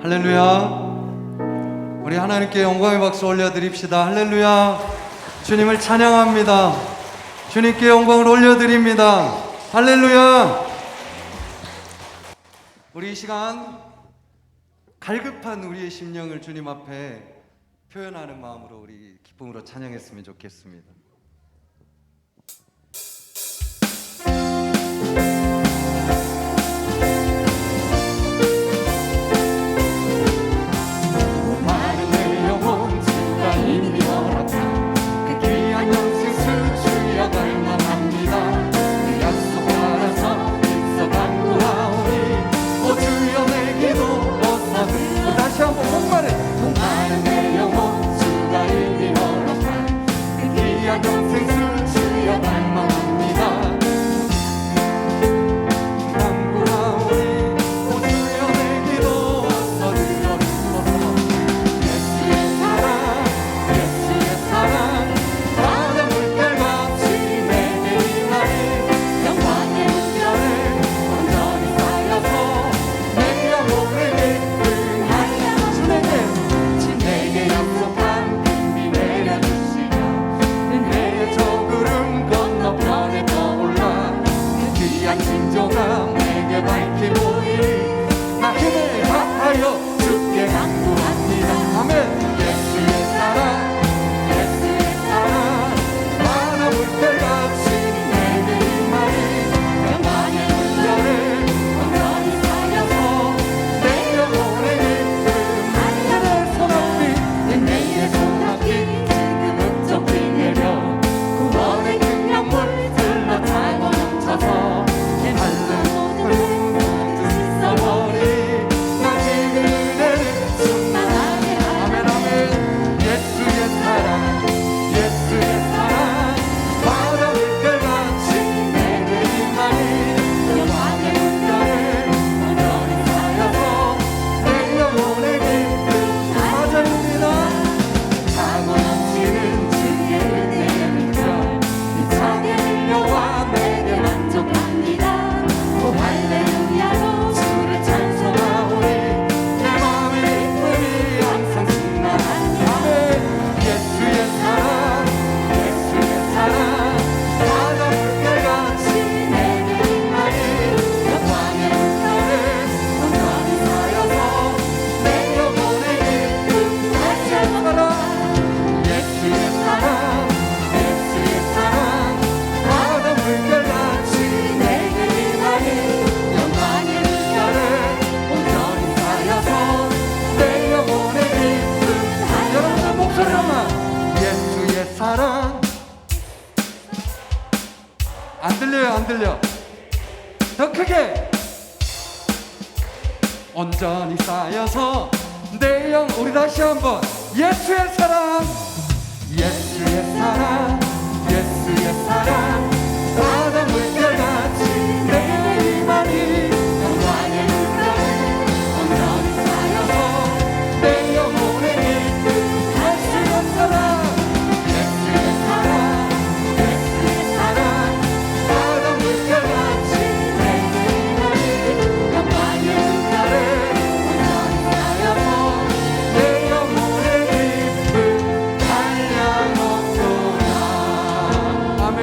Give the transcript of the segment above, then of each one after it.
할렐루야. 우리 하나님께 영광의 박수 올려드립시다. 할렐루야. 주님을 찬양합니다. 주님께 영광을 올려드립니다. 할렐루야. 우리 이 시간 갈급한 우리의 심령을 주님 앞에 표현하는 마음으로 우리 기쁨으로 찬양했으면 좋겠습니다. 안 들려. 더 크게. 온전히 쌓여서 내 영. 우리 다시 한번. 예수의 사랑, 예수의 사랑, 예수의 사랑. 바다 물결같이 내게 임하니 영광의 물결에 온전히 쌓여서 내 영혼의 기쁨. 예수의 사랑, 예수의 사랑, 예수의 사랑. 바다 물결같이 내게 임하니 영광의 물결에 온전히 쌓여서 내 영혼의 기쁨. 한량없도다. 아멘.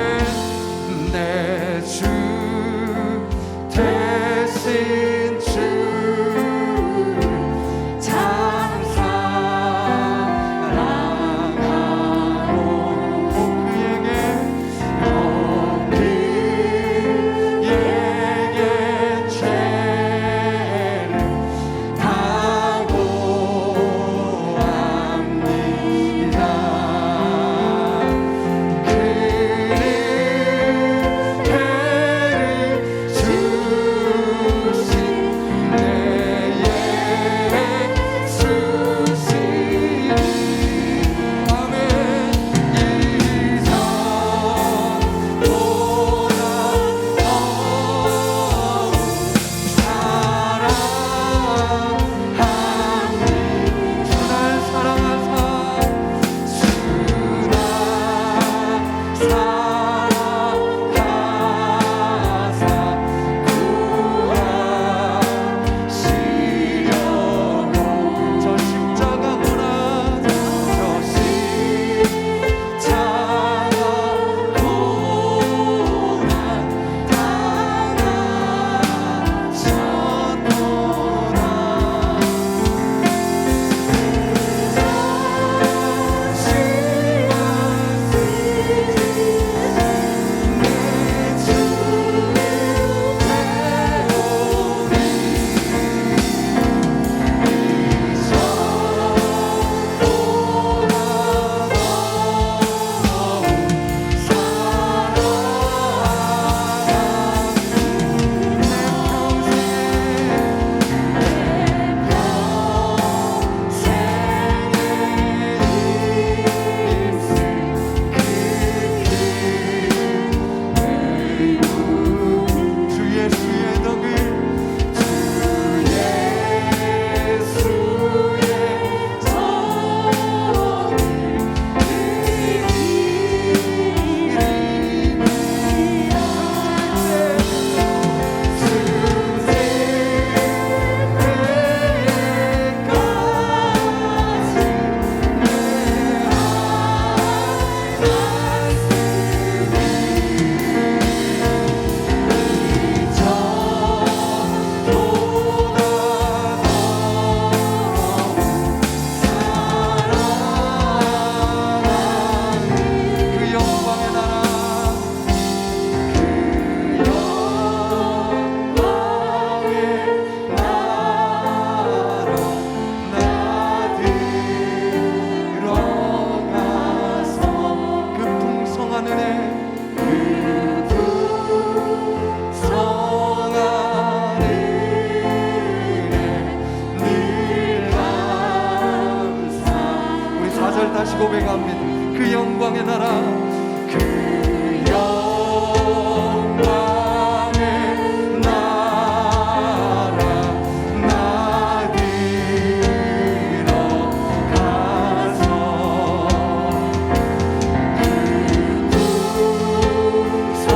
다시 고백합니다. 그 영광의 나라, 그 영광의 나라 나 들어가서 그 풍성한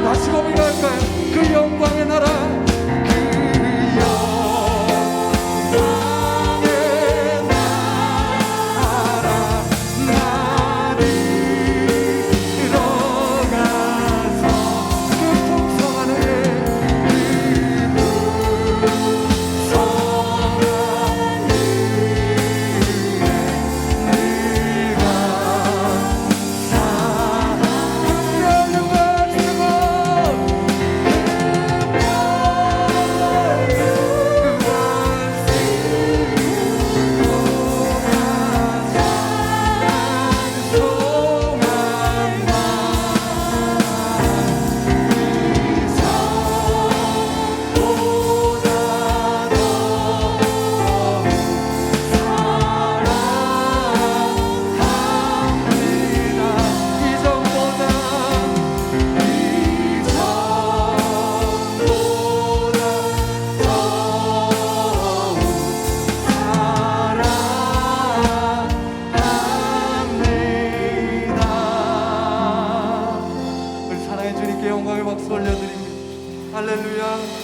다시 고백할까요? 그 영광의 나라, 그 영광의 나라 나 들어가서 그 풍성한 그 영광의 박수 올려드립니다. 할렐루야.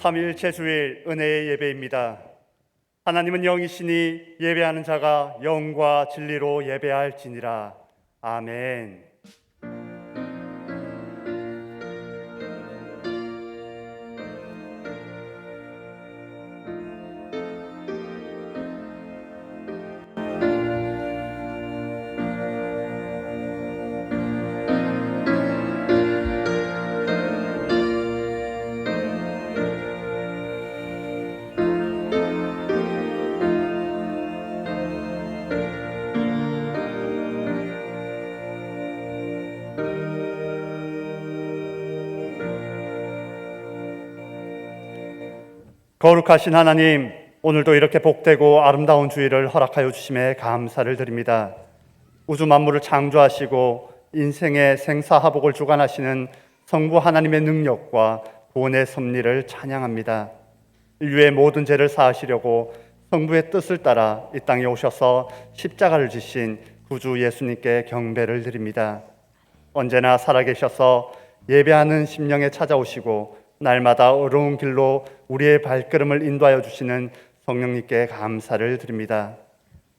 삼일 제주일 은혜의 예배입니다. 하나님은 영이시니 예배하는 자가 영과 진리로 예배할지니라. 아멘. 거룩하신 하나님, 오늘도 이렇게 복되고 아름다운 주일을 허락하여 주심에 감사를 드립니다. 우주 만물을 창조하시고 인생의 생사화복을 주관하시는 성부 하나님의 능력과 구원의 섭리를 찬양합니다. 인류의 모든 죄를 사하시려고 성부의 뜻을 따라 이 땅에 오셔서 십자가를 지신 구주 예수님께 경배를 드립니다. 언제나 살아계셔서 예배하는 심령에 찾아오시고 날마다 어려운 길로 우리의 발걸음을 인도하여 주시는 성령님께 감사를 드립니다.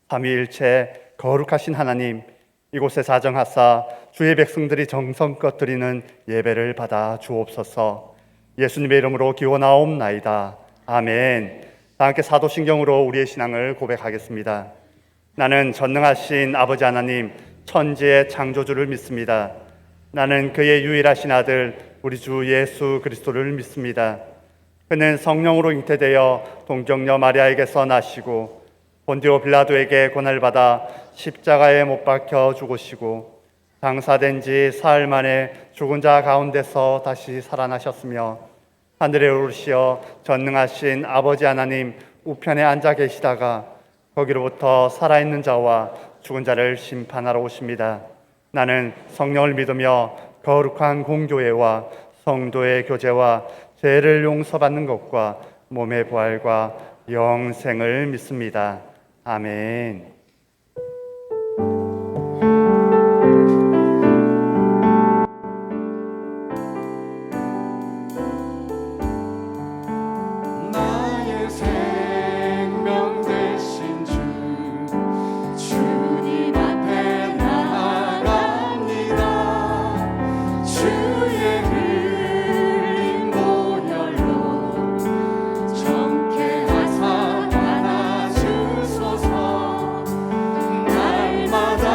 삼위일체 거룩하신 하나님, 이곳에 사정하사 주의 백성들이 정성껏 드리는 예배를 받아 주옵소서. 예수님의 이름으로 기원하옵나이다. 아멘. 다 함께 사도신경으로 우리의 신앙을 고백하겠습니다. 나는 전능하신 아버지 하나님, 천지의 창조주를 믿습니다. 나는 그의 유일하신 아들 우리 주 예수 그리스도를 믿습니다. 그는 성령으로 잉태되어 동정녀 마리아에게서 나시고 본디오 빌라도에게 고난을 받아 십자가에 못 박혀 죽으시고 장사된 지 사흘 만에 죽은 자 가운데서 다시 살아나셨으며 하늘에 오르시어 전능하신 아버지 하나님 우편에 앉아 계시다가 거기로부터 살아있는 자와 죽은 자를 심판하러 오십니다. 나는 성령을 믿으며 거룩한 공교회와 성도의 교제와 죄를 용서받는 것과 몸의 부활과 영생을 믿습니다. 아멘. 나의 생명 되신 주 주님 앞에 나아갑니다. 주의 흘린 보혈로 정케 하사 안아주소서. 날마다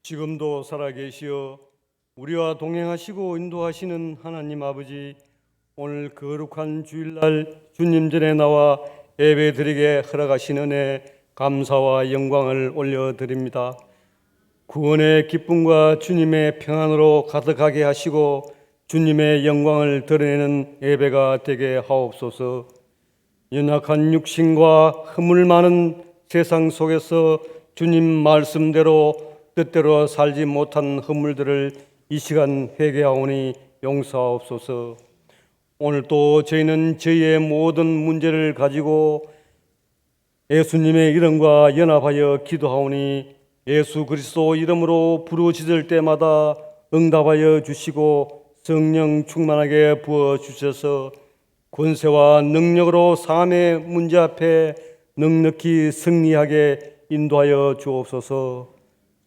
지금도 살아계시어 우리와 동행하시고 인도하시는 하나님 아버지, 오늘 거룩한 주일날 주님 전에 나와 예배드리게 허락하신 은혜 감사와 영광을 올려드립니다. 구원의 기쁨과 주님의 평안으로 가득하게 하시고 주님의 영광을 드러내는 예배가 되게 하옵소서. 연약한 육신과 허물 많은 세상 속에서 주님 말씀대로 뜻대로 살지 못한 허물들을 이 시간 회개하오니 용서하옵소서. 오늘 또 저희는 저희의 모든 문제를 가지고 예수님의 이름과 연합하여 기도하오니 예수 그리스도 이름으로 부르짖을 때마다 응답하여 주시고 성령 충만하게 부어 주셔서 권세와 능력으로 삶의 문제 앞에 넉넉히 승리하게 인도하여 주옵소서.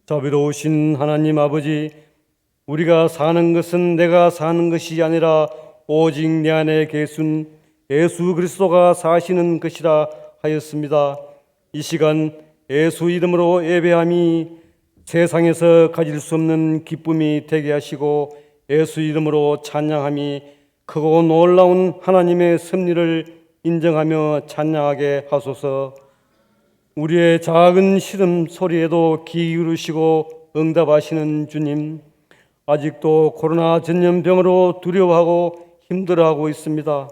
자비로우신 하나님 아버지, 우리가 사는 것은 내가 사는 것이 아니라 오직 내 안에 계신 예수 그리스도가 사시는 것이라 하였습니다. 이 시간 예수 이름으로 예배함이 세상에서 가질 수 없는 기쁨이 되게 하시고 예수 이름으로 찬양함이 크고 놀라운 하나님의 섭리를 인정하며 찬양하게 하소서. 우리의 작은 시름 소리에도 귀 기울이시고 응답하시는 주님, 아직도 코로나 전염병으로 두려워하고 힘들어하고 있습니다.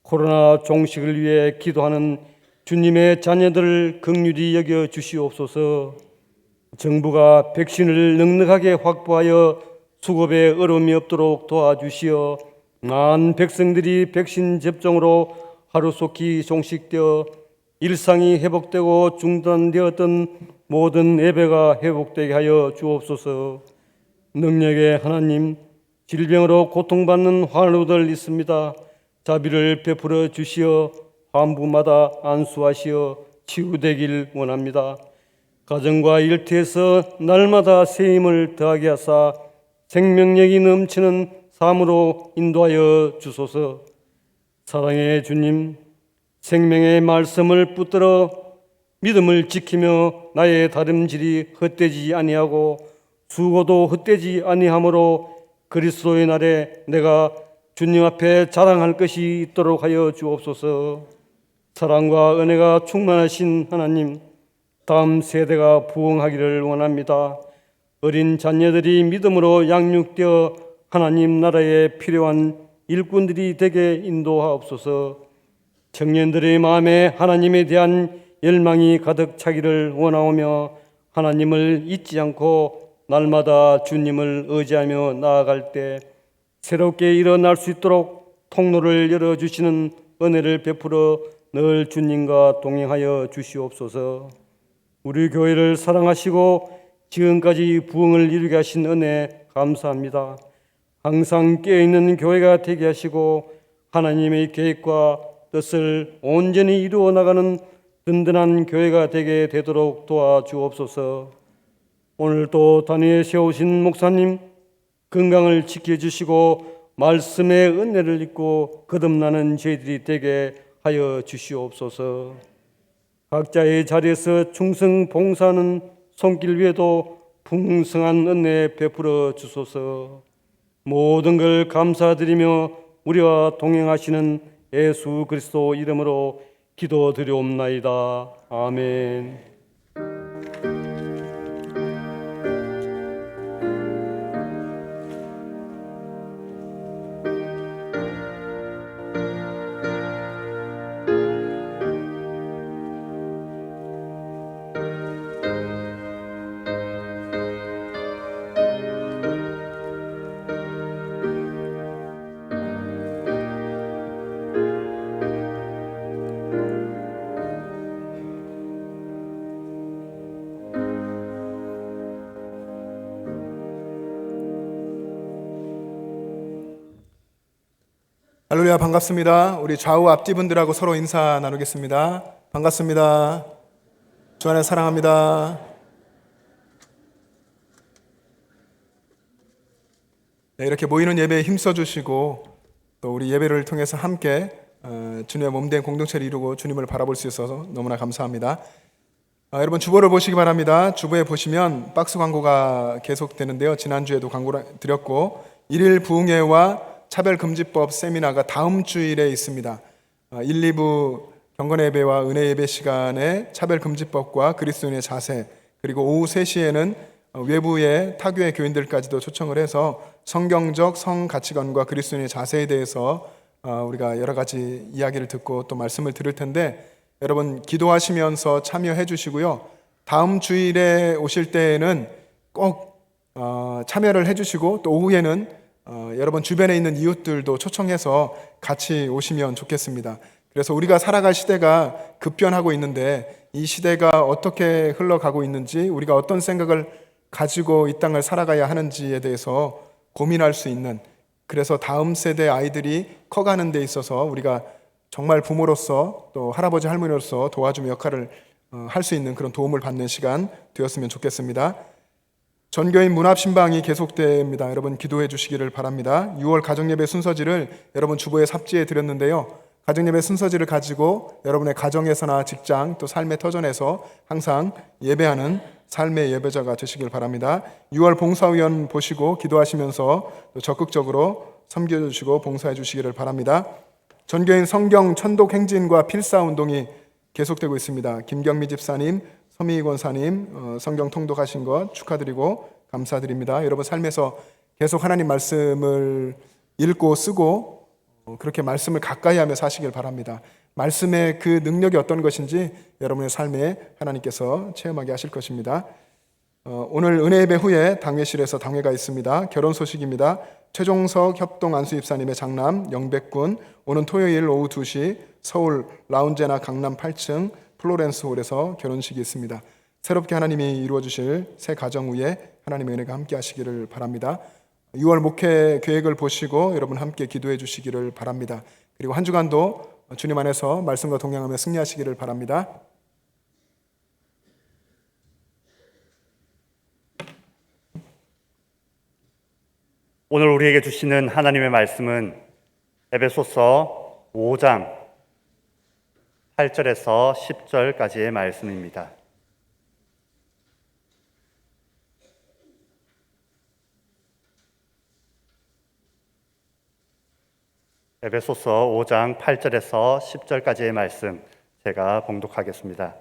코로나 종식을 위해 기도하는 주님의 자녀들을 긍휼히 여겨 주시옵소서. 정부가 백신을 넉넉하게 확보하여 수급에 어려움이 없도록 도와주시어 많은 백성들이 백신 접종으로 하루속히 종식되어 일상이 회복되고 중단되었던 모든 예배가 회복되게 하여 주옵소서. 능력의 하나님, 질병으로 고통받는 환우들 있습니다. 자비를 베풀어 주시어 환부마다 안수하시어 치유되길 원합니다. 가정과 일터에서 날마다 새 힘을 더하게 하사 생명력이 넘치는 삶으로 인도하여 주소서. 사랑의 주님, 생명의 말씀을 붙들어 믿음을 지키며 나의 다름질이 헛되지 아니하고 수고도 헛되지 아니하므로 그리스도의 날에 내가 주님 앞에 자랑할 것이 있도록 하여 주옵소서. 사랑과 은혜가 충만하신 하나님, 다음 세대가 부흥하기를 원합니다. 어린 자녀들이 믿음으로 양육되어 하나님 나라에 필요한 일꾼들이 되게 인도하옵소서. 청년들의 마음에 하나님에 대한 열망이 가득 차기를 원하오며 하나님을 잊지 않고 날마다 주님을 의지하며 나아갈 때 새롭게 일어날 수 있도록 통로를 열어주시는 은혜를 베풀어 늘 주님과 동행하여 주시옵소서. 우리 교회를 사랑하시고 지금까지 부흥을 이루게 하신 은혜 감사합니다. 항상 깨어있는 교회가 되게 하시고 하나님의 계획과 뜻을 온전히 이루어 나가는 든든한 교회가 되게 되도록 도와주옵소서. 오늘도 단위에 세우신 목사님 건강을 지켜주시고 말씀의 은혜를 입고 거듭나는 저희들이 되게 하여 주시옵소서. 각자의 자리에서 충성 봉사하는 손길 위에도 풍성한 은혜 베풀어 주소서. 모든 걸 감사드리며 우리와 동행하시는 예수 그리스도 이름으로 기도드리옵나이다. 아멘. 할렐루야, 반갑습니다. 우리 좌우 앞뒤 분들하고 서로 인사 나누겠습니다. 반갑습니다. 주 안에 사랑합니다. 네, 이렇게 모이는 예배에 힘써 주시고 또 우리 예배를 통해서 함께 주님의 몸된 공동체를 이루고 주님을 바라볼 수 있어서 너무나 감사합니다. 여러분 주보를 보시기 바랍니다. 주보에 보시면 박스 광고가 계속되는데요. 지난주에도 광고를 드렸고 1일 부흥회와 차별금지법 세미나가 다음 주일에 있습니다. 1, 2부 경건 예배와 은혜 예배 시간에 차별금지법과 그리스도인의 자세, 그리고 오후 3시에는 외부의 타교의 교인들까지도 초청을 해서 성경적 성 가치관과 그리스도인의 자세에 대해서 우리가 여러 가지 이야기를 듣고 또 말씀을 들을 텐데, 여러분 기도하시면서 참여해 주시고요. 다음 주일에 오실 때에는 꼭 참여를 해 주시고, 또 오후에는 여러분 주변에 있는 이웃들도 초청해서 같이 오시면 좋겠습니다. 그래서 우리가 살아갈 시대가 급변하고 있는데 이 시대가 어떻게 흘러가고 있는지, 우리가 어떤 생각을 가지고 이 땅을 살아가야 하는지에 대해서 고민할 수 있는, 그래서 다음 세대 아이들이 커가는 데 있어서 우리가 정말 부모로서 또 할아버지 할머니로서 도와주는 역할을 할 수 있는 그런 도움을 받는 시간 되었으면 좋겠습니다. 전교인 문합신방이 계속됩니다. 여러분 기도해 주시기를 바랍니다. 6월 가정예배 순서지를 여러분 주보에 삽지해 드렸는데요. 가정예배 순서지를 가지고 여러분의 가정에서나 직장 또 삶의 터전에서 항상 예배하는 삶의 예배자가 되시길 바랍니다. 6월 봉사위원 보시고 기도하시면서 또 적극적으로 섬겨주시고 봉사해 주시기를 바랍니다. 전교인 성경 천독 행진과 필사운동이 계속되고 있습니다. 김경미 집사님, 서미희 권사님 성경 통독하신 것 축하드리고 감사드립니다. 여러분 삶에서 계속 하나님 말씀을 읽고 쓰고 그렇게 말씀을 가까이 하며 사시길 바랍니다. 말씀의 그 능력이 어떤 것인지 여러분의 삶에 하나님께서 체험하게 하실 것입니다. 오늘 은혜 예배 후에 당회실에서 당회가 있습니다. 결혼 소식입니다. 최종석 협동 안수입사님의 장남 영백군 오는 토요일 오후 2시 서울 라운제나 강남 8층 플로렌스 홀에서 결혼식이 있습니다. 새롭게 하나님이 이루어 주실 새 가정 위에 하나님의 은혜가 함께 하시기를 바랍니다. 6월 목회 계획을 보시고 여러분 함께 기도해 주시기를 바랍니다. 그리고 한 주간도 주님 안에서 말씀과 동행하며 승리하시기를 바랍니다. 오늘 우리에게 주시는 하나님의 말씀은 에베소서 5장 8절에서 10절까지의 말씀입니다. 에베소서 5장 8절에서 10절까지의 말씀 제가 봉독하겠습니다.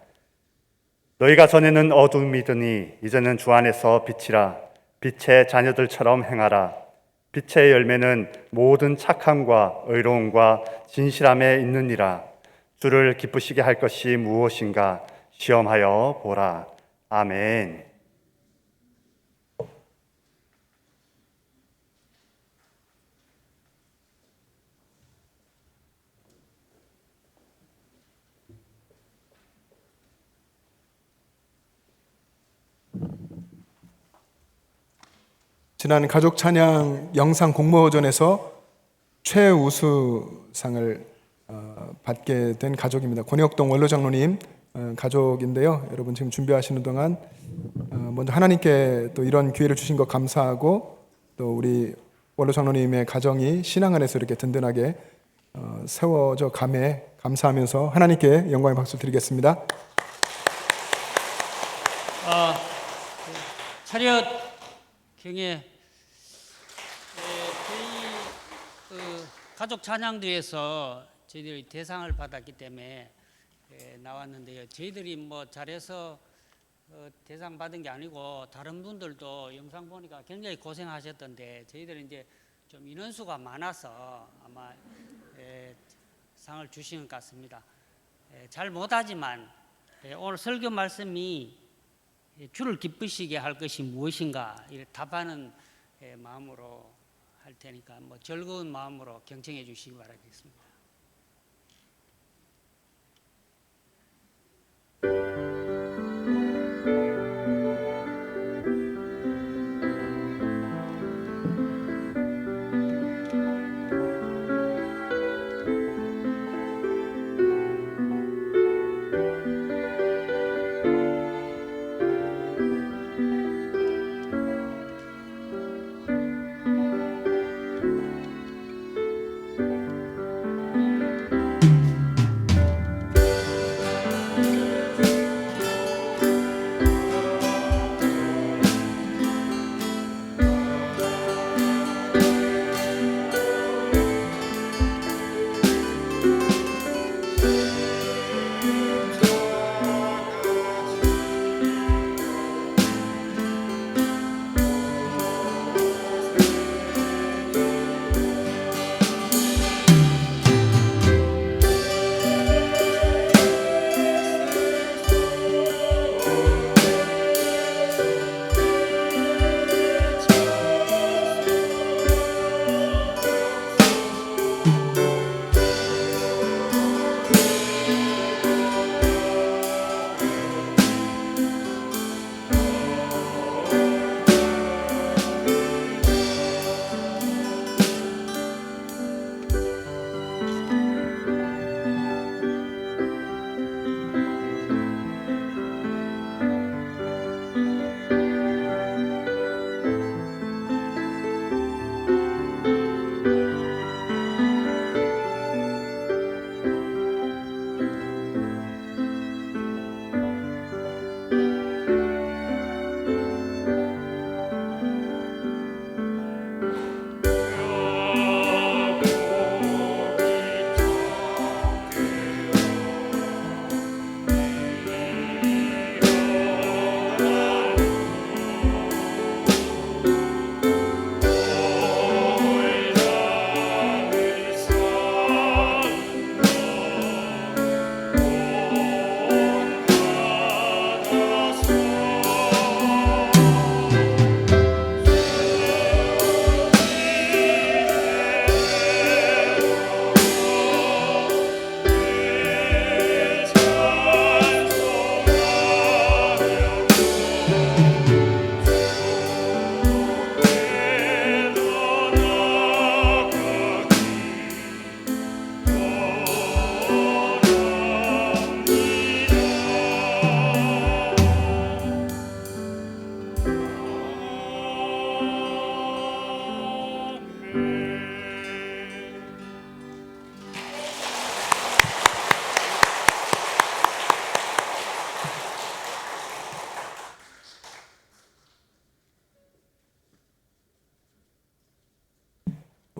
너희가 전에는 어둠이더니 이제는 주 안에서 빛이라. 빛의 자녀들처럼 행하라. 빛의 열매는 모든 착함과 의로움과 진실함에 있느니라. 주를 기쁘시게 할 것이 무엇인가 시험하여 보라. 아멘. 지난 가족 찬양 영상 공모전에서 최우수상을 받게 된 가족입니다. 권혁동 원로 장로님 가족인데요. 여러분 지금 준비하시는 동안 먼저 하나님께 또 이런 기회를 주신 것 감사하고, 또 우리 원로 장로님의 가정이 신앙 안에서 이렇게 든든하게 세워져 감에 감사하면서 하나님께 영광의 박수 드리겠습니다. 차렷 경에 저희 가족 찬양대에서 저희들이 대상을 받았기 때문에 나왔는데요. 저희들이 뭐 잘해서 대상 받은 게 아니고 다른 분들도 영상 보니까 굉장히 고생하셨던데, 저희들은 이제 좀 인원수가 많아서 아마 상을 주신 것 같습니다. 잘 못하지만 오늘 설교 말씀이 주를 기쁘시게 할 것이 무엇인가 이렇게 답하는 마음으로 할 테니까 뭐 즐거운 마음으로 경청해 주시기 바라겠습니다.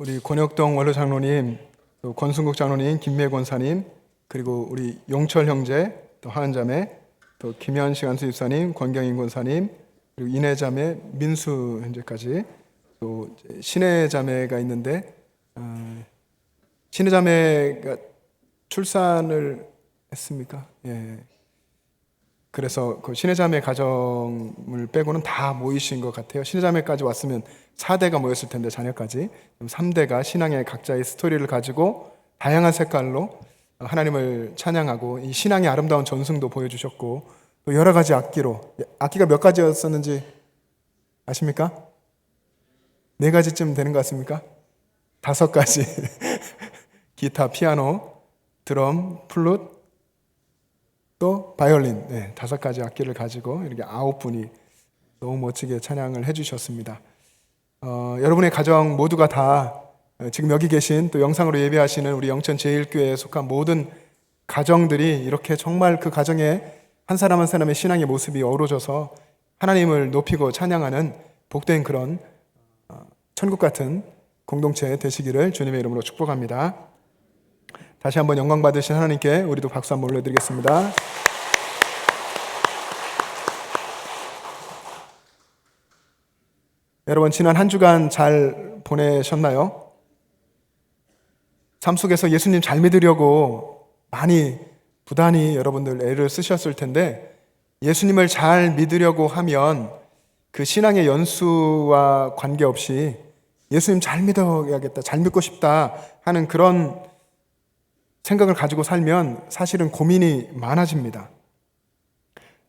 우리 권혁동 원로 장로님, 또 권순국 장로님, 김매 권사님, 그리고 우리 용철 형제, 또 하은자매, 또 김현식 안수집사님, 권경인 권사님, 그리고 이내자매, 민수 형제까지, 또 신혜자매가 있는데 신혜자매가 출산을 했습니까? 예. 그래서 그 신혜자매 가정을 빼고는 다 모이신 것 같아요. 신혜자매까지 왔으면 4대가 모였을 텐데 자녀까지 3대가 신앙의 각자의 스토리를 가지고 다양한 색깔로 하나님을 찬양하고 이 신앙의 아름다운 전승도 보여주셨고 또 여러 가지 악기가 몇 가지였었는지 아십니까? 4가지쯤 되는 것 같습니까? 5가지 기타, 피아노, 드럼, 플룻, 또 바이올린 5가지 악기를 가지고 이렇게 9분이 너무 멋지게 찬양을 해주셨습니다. 여러분의 가정 모두가 다 지금 여기 계신 또 영상으로 예배하시는 우리 영천 제1교회에 속한 모든 가정들이 이렇게 정말 그 가정에 한 사람 한 사람의 신앙의 모습이 어우러져서 하나님을 높이고 찬양하는 복된 그런 천국 같은 공동체 되시기를 주님의 이름으로 축복합니다. 다시 한번 영광 받으신 하나님께 우리도 박수 한번 올려드리겠습니다. 여러분 지난 한 주간 잘 보내셨나요? 삶 속에서 예수님 잘 믿으려고 많이 부단히 여러분들 애를 쓰셨을 텐데 예수님을 잘 믿으려고 하면 그 신앙의 연수와 관계없이 예수님 잘 믿어야겠다, 잘 믿고 싶다 하는 그런 생각을 가지고 살면 사실은 고민이 많아집니다.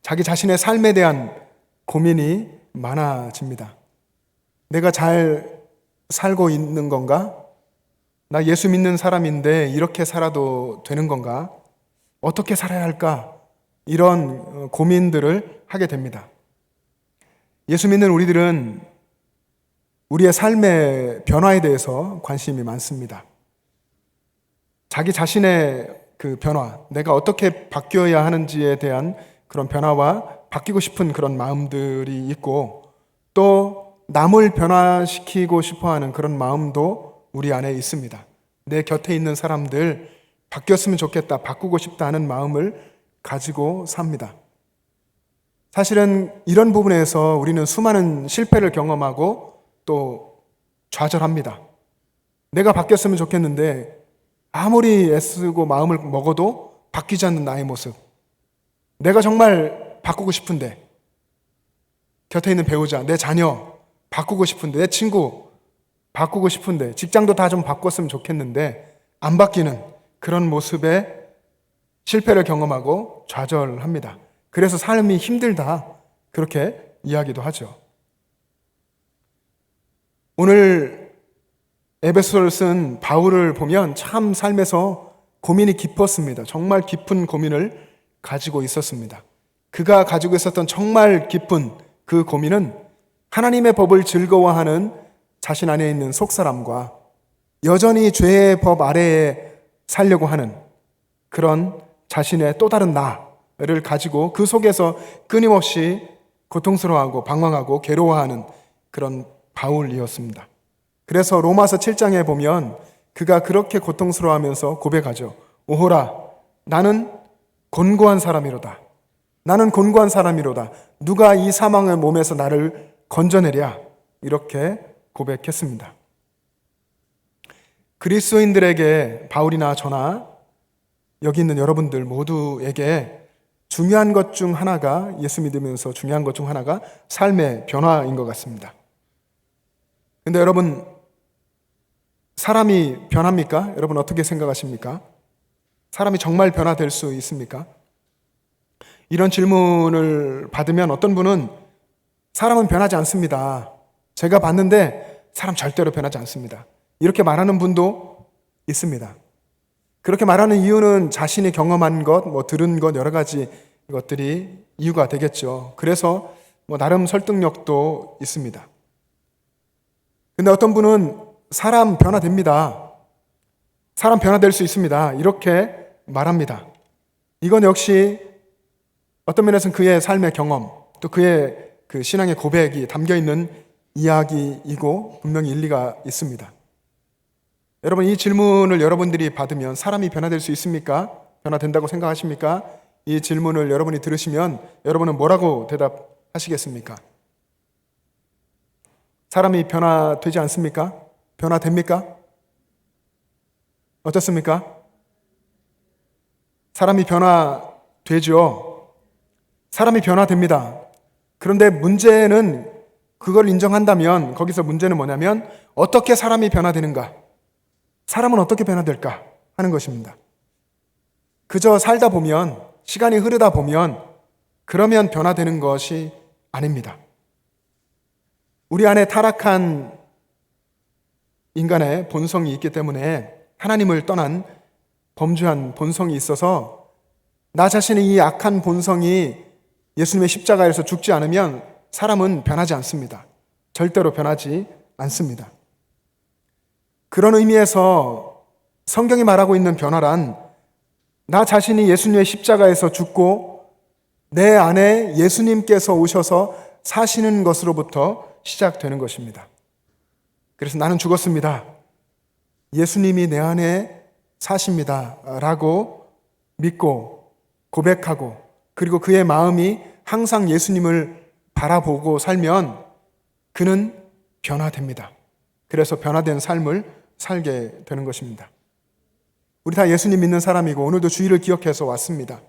자기 자신의 삶에 대한 고민이 많아집니다. 내가 잘 살고 있는 건가? 나 예수 믿는 사람인데 이렇게 살아도 되는 건가? 어떻게 살아야 할까? 이런 고민들을 하게 됩니다. 예수 믿는 우리들은 우리의 삶의 변화에 대해서 관심이 많습니다. 자기 자신의 그 변화, 내가 어떻게 바뀌어야 하는지에 대한 그런 변화와 바뀌고 싶은 그런 마음들이 있고 또 남을 변화시키고 싶어하는 그런 마음도 우리 안에 있습니다. 내 곁에 있는 사람들 바뀌었으면 좋겠다, 바꾸고 싶다 하는 마음을 가지고 삽니다. 사실은 이런 부분에서 우리는 수많은 실패를 경험하고 또 좌절합니다. 내가 바뀌었으면 좋겠는데 아무리 애쓰고 마음을 먹어도 바뀌지 않는 나의 모습. 내가 정말 바꾸고 싶은데 곁에 있는 배우자, 내 자녀 바꾸고 싶은데 내 친구 바꾸고 싶은데 직장도 다 좀 바꿨으면 좋겠는데 안 바뀌는 그런 모습에 실패를 경험하고 좌절합니다. 그래서 삶이 힘들다 그렇게 이야기도 하죠. 오늘 에베소서를 쓴 바울을 보면 참 삶에서 고민이 깊었습니다. 정말 깊은 고민을 가지고 있었습니다. 그가 가지고 있었던 정말 깊은 그 고민은 하나님의 법을 즐거워하는 자신 안에 있는 속사람과 여전히 죄의 법 아래에 살려고 하는 그런 자신의 또 다른 나를 가지고 그 속에서 끊임없이 고통스러워하고 방황하고 괴로워하는 그런 바울이었습니다. 그래서 로마서 7장에 보면 그가 그렇게 고통스러워하면서 고백하죠. 오호라, 나는 곤고한 사람이로다. 나는 곤고한 사람이로다. 누가 이 사망의 몸에서 나를 건져내랴. 이렇게 고백했습니다. 그리스도인들에게 바울이나 저나 여기 있는 여러분들 모두에게 중요한 것 중 하나가 예수 믿으면서 중요한 것 중 하나가 삶의 변화인 것 같습니다. 근데 여러분 사람이 변합니까? 여러분 어떻게 생각하십니까? 사람이 정말 변화될 수 있습니까? 이런 질문을 받으면 어떤 분은 사람은 변하지 않습니다. 제가 봤는데 사람 절대로 변하지 않습니다. 이렇게 말하는 분도 있습니다. 그렇게 말하는 이유는 자신이 경험한 것, 들은 것 여러 가지 것들이 이유가 되겠죠. 그래서 나름 설득력도 있습니다. 근데 어떤 분은 사람 변화됩니다. 사람 변화될 수 있습니다. 이렇게 말합니다. 이건 역시 어떤 면에서는 그의 삶의 경험, 또 그의 그 신앙의 고백이 담겨 있는 이야기이고 분명히 일리가 있습니다. 여러분, 이 질문을 여러분들이 받으면 사람이 변화될 수 있습니까? 변화된다고 생각하십니까? 이 질문을 여러분이 들으시면 여러분은 뭐라고 대답하시겠습니까? 사람이 변화되지 않습니까? 변화됩니까? 어떻습니까? 사람이 변화되죠. 사람이 변화됩니다. 그런데 문제는 그걸 인정한다면 거기서 문제는 뭐냐면 어떻게 사람이 변화되는가? 사람은 어떻게 변화될까? 하는 것입니다. 그저 살다 보면, 시간이 흐르다 보면 그러면 변화되는 것이 아닙니다. 우리 안에 타락한 인간의 본성이 있기 때문에 하나님을 떠난 범죄한 본성이 있어서 나 자신의 이 악한 본성이 예수님의 십자가에서 죽지 않으면 사람은 변하지 않습니다. 절대로 변하지 않습니다. 그런 의미에서 성경이 말하고 있는 변화란 나 자신이 예수님의 십자가에서 죽고 내 안에 예수님께서 오셔서 사시는 것으로부터 시작되는 것입니다. 그래서 나는 죽었습니다. 예수님이 내 안에 사십니다. 라고 믿고 고백하고 그리고 그의 마음이 항상 예수님을 바라보고 살면 그는 변화됩니다. 그래서 변화된 삶을 살게 되는 것입니다. 우리 다 예수님 믿는 사람이고 오늘도 주일을 기억해서 왔습니다.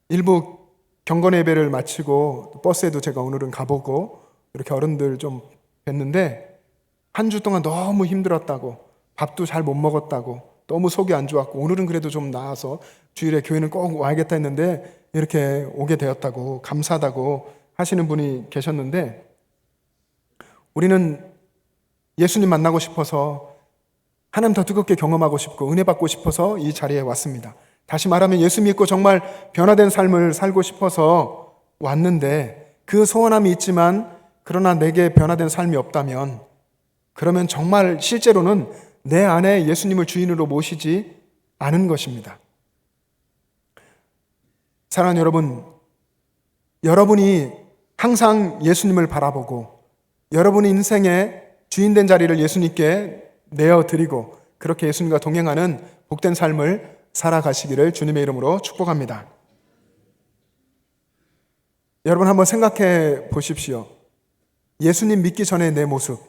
일부 경건 예배를 마치고 버스에도 제가 오늘은 가보고 이렇게 어른들 좀 뵀는데 한 주 동안 너무 힘들었다고 밥도 잘 못 먹었다고 너무 속이 안 좋았고 오늘은 그래도 좀 나아서 주일에 교회는 꼭 와야겠다 했는데 이렇게 오게 되었다고 감사하다고 하시는 분이 계셨는데 우리는 예수님 만나고 싶어서 하나님 더 뜨겁게 경험하고 싶고 은혜 받고 싶어서 이 자리에 왔습니다. 다시 말하면 예수 믿고 정말 변화된 삶을 살고 싶어서 왔는데 그 소원함이 있지만 그러나 내게 변화된 삶이 없다면 그러면 정말 실제로는 내 안에 예수님을 주인으로 모시지 않은 것입니다. 사랑하는 여러분, 여러분이 항상 예수님을 바라보고 여러분의 인생의 주인된 자리를 예수님께 내어드리고 그렇게 예수님과 동행하는 복된 삶을 살아가시기를 주님의 이름으로 축복합니다. 여러분 한번 생각해 보십시오. 예수님 믿기 전에 내 모습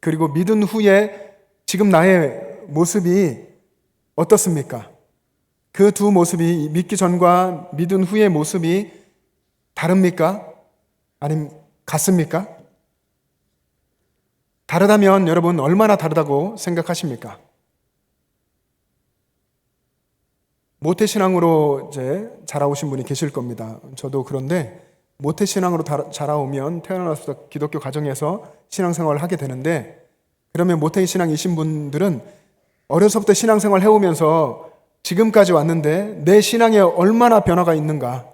그리고 믿은 후에 지금 나의 모습이 어떻습니까? 그 두 모습이 믿기 전과 믿은 후의 모습이 다릅니까? 아니면 같습니까? 다르다면 여러분 얼마나 다르다고 생각하십니까? 모태신앙으로 이제 자라오신 분이 계실 겁니다. 저도 그런데 모태신앙으로 자라오면 태어나서 기독교 가정에서 신앙생활을 하게 되는데 그러면 모태신앙이신 분들은 어려서부터 신앙생활을 해오면서 지금까지 왔는데 내 신앙에 얼마나 변화가 있는가,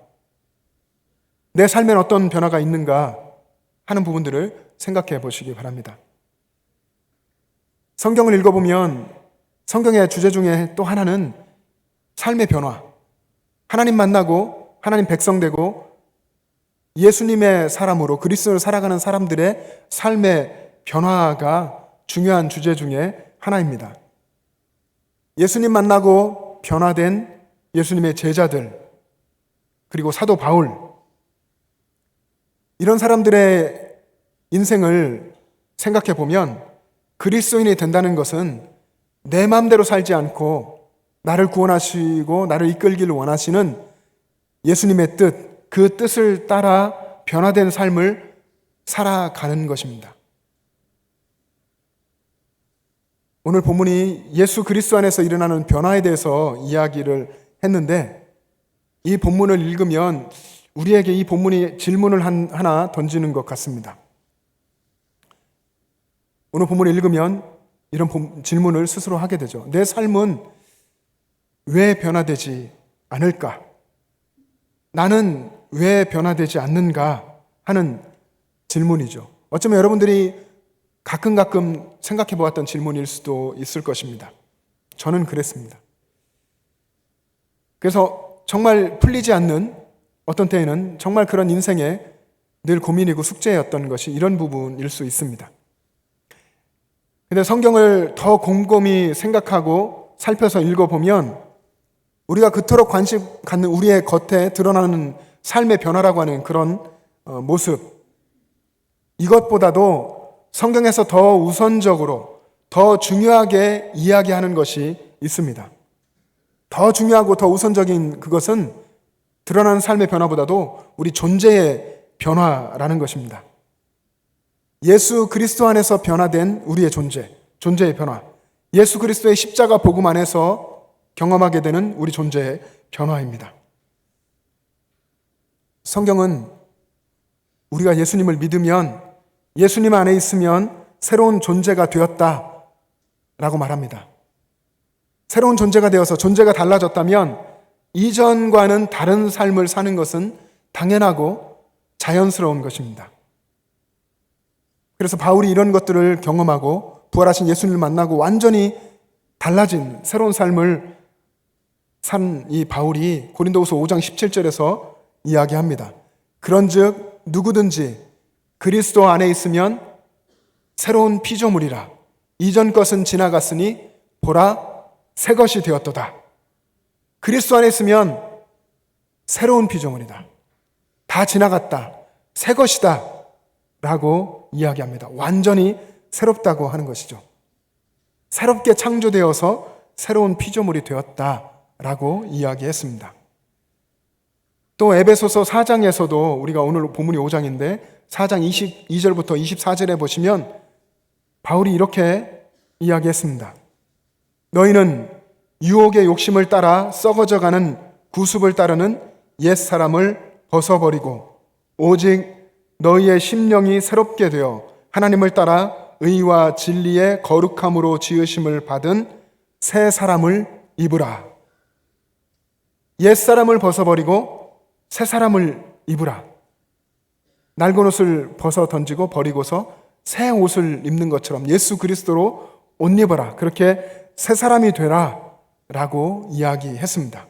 내 삶엔 어떤 변화가 있는가 하는 부분들을 생각해 보시기 바랍니다. 성경을 읽어보면 성경의 주제 중에 또 하나는 삶의 변화, 하나님 만나고 하나님 백성 되고 예수님의 사람으로 그리스도를 살아가는 사람들의 삶의 변화가 중요한 주제 중에 하나입니다. 예수님 만나고 변화된 예수님의 제자들 그리고 사도 바울 이런 사람들의 인생을 생각해 보면 그리스도인이 된다는 것은 내 마음대로 살지 않고 나를 구원하시고 나를 이끌기를 원하시는 예수님의 뜻, 그 뜻을 따라 변화된 삶을 살아가는 것입니다. 오늘 본문이 예수 그리스도 안에서 일어나는 변화에 대해서 이야기를 했는데 이 본문을 읽으면 우리에게 이 본문이 질문을 하나 던지는 것 같습니다. 오늘 본문을 읽으면 이런 질문을 스스로 하게 되죠. 내 삶은 왜 변화되지 않을까? 나는 왜 변화되지 않는가? 하는 질문이죠. 어쩌면 여러분들이 가끔 생각해 보았던 질문일 수도 있을 것입니다. 저는 그랬습니다. 그래서 정말 풀리지 않는 어떤 때에는 정말 그런 인생의 늘 고민이고 숙제였던 것이 이런 부분일 수 있습니다. 근데 성경을 더 곰곰이 생각하고 살펴서 읽어보면 우리가 그토록 관심 갖는 우리의 겉에 드러나는 삶의 변화라고 하는 그런 모습, 이것보다도 성경에서 더 우선적으로 더 중요하게 이야기하는 것이 있습니다. 더 중요하고 더 우선적인 그것은 드러나는 삶의 변화보다도 우리 존재의 변화라는 것입니다. 예수 그리스도 안에서 변화된 우리의 존재의 변화, 예수 그리스도의 십자가 복음 안에서 경험하게 되는 우리 존재의 변화입니다. 성경은 우리가 예수님을 믿으면, 예수님 안에 있으면 새로운 존재가 되었다라고 말합니다. 새로운 존재가 되어서 존재가 달라졌다면 이전과는 다른 삶을 사는 것은 당연하고 자연스러운 것입니다. 그래서 바울이 이런 것들을 경험하고 부활하신 예수님을 만나고 완전히 달라진 새로운 삶을 산 이 바울이 고린도후서 5장 17절에서 이야기합니다. 그런즉 누구든지 그리스도 안에 있으면 새로운 피조물이라. 이전 것은 지나갔으니 보라 새 것이 되었도다. 그리스도 안에 있으면 새로운 피조물이다. 다 지나갔다. 새 것이다. 라고 이야기합니다. 완전히 새롭다고 하는 것이죠. 새롭게 창조되어서 새로운 피조물이 되었다라고 이야기했습니다. 또 에베소서 4장에서도 우리가 오늘 본문이 5장인데 4장 22절부터 24절에 보시면 바울이 이렇게 이야기했습니다. 너희는 유혹의 욕심을 따라 썩어져가는 구습을 따르는 옛사람을 벗어버리고 오직 너희의 심령이 새롭게 되어 하나님을 따라 의와 진리의 거룩함으로 지으심을 받은 새 사람을 입으라. 옛사람을 벗어버리고 새 사람을 입으라. 낡은 옷을 벗어 던지고 버리고서 새 옷을 입는 것처럼 예수 그리스도로 옷 입어라. 그렇게 새 사람이 되라 라고 이야기했습니다.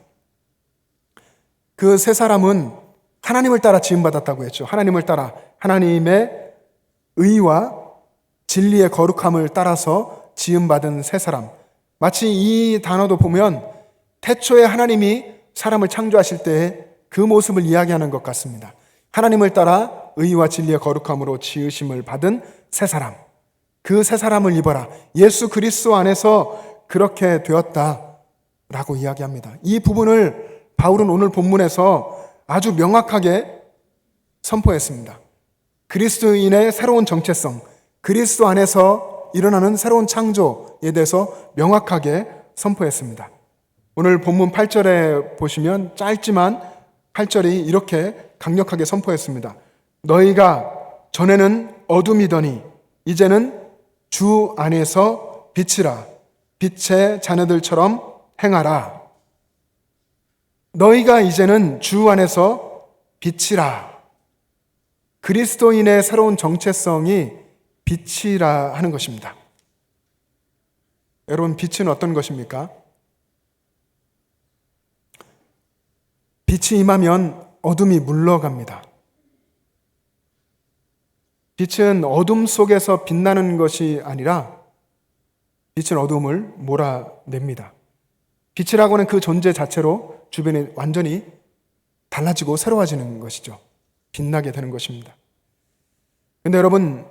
그 새 사람은 하나님을 따라 지음받았다고 했죠. 하나님을 따라 하나님의 의와 진리의 거룩함을 따라서 지음받은 새 사람. 마치 이 단어도 보면 태초에 하나님이 사람을 창조하실 때의 그 모습을 이야기하는 것 같습니다. 하나님을 따라 의와 진리의 거룩함으로 지으심을 받은 새 사람. 그 새 사람을 입어라. 예수 그리스도 안에서 그렇게 되었다라고 이야기합니다. 이 부분을 바울은 오늘 본문에서 아주 명확하게 선포했습니다. 그리스도인의 새로운 정체성, 그리스도 안에서 일어나는 새로운 창조에 대해서 명확하게 선포했습니다. 오늘 본문 8절에 보시면 짧지만 8절이 이렇게 강력하게 선포했습니다. 너희가 전에는 어둠이더니 이제는 주 안에서 빛이라. 빛의 자녀들처럼 행하라. 너희가 이제는 주 안에서 빛이라. 그리스도인의 새로운 정체성이 빛이라 하는 것입니다. 여러분, 빛은 어떤 것입니까? 빛이 임하면 어둠이 물러갑니다. 빛은 어둠 속에서 빛나는 것이 아니라 빛은 어둠을 몰아냅니다. 빛이라고 하는 그 존재 자체로 주변이 완전히 달라지고 새로워지는 것이죠. 빛나게 되는 것입니다. 그런데 여러분,